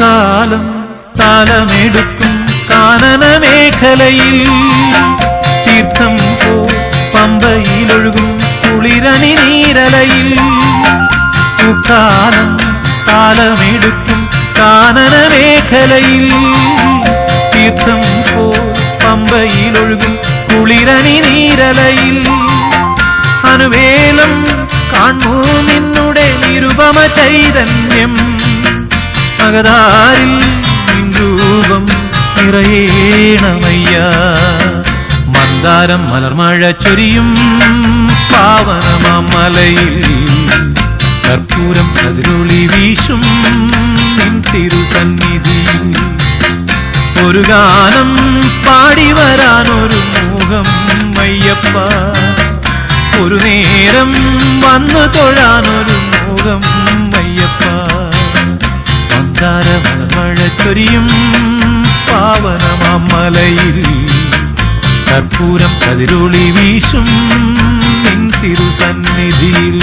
പൂക്കാലം താലമെടുക്കും കാനന മേഖലയിൽ തീർത്ഥം പോ പമ്പയിലൊഴുകും കുളിരണി നീരലയിൽ പൂക്കാലം താലമെടുക്കും കാനന മേഖലയിൽ തീർത്ഥം പോ പമ്പയിലൊഴുകും കുളിരണി നീരലയിൽ അനുവേലം കാണൂ നിന്നുടെ നിരുപമ ചൈതന്യം മഗധാരിൽ നിൻ രൂപം നിറയേണമയ്യ മന്ദാരം മലർമഴ ചൊരിയും പാവനമലയിൽ കർപ്പൂരം കതിരൊളി വീശും നിൻ തിരുസന്നിധിയിൽ ഒരു ഗാനം പാടി വരാനൊരു മോഹം അയ്യപ്പ ഒരു നേരം വന്നു തൊഴാനൊരു മോഹം അയ്യപ്പ മന്ദാര മലർമഴ ചൊരിയും പാവനമലയിൽ കർപ്പൂരം കതിരൊളി വീശും നിൻ തിരുസന്നിധിയിൽ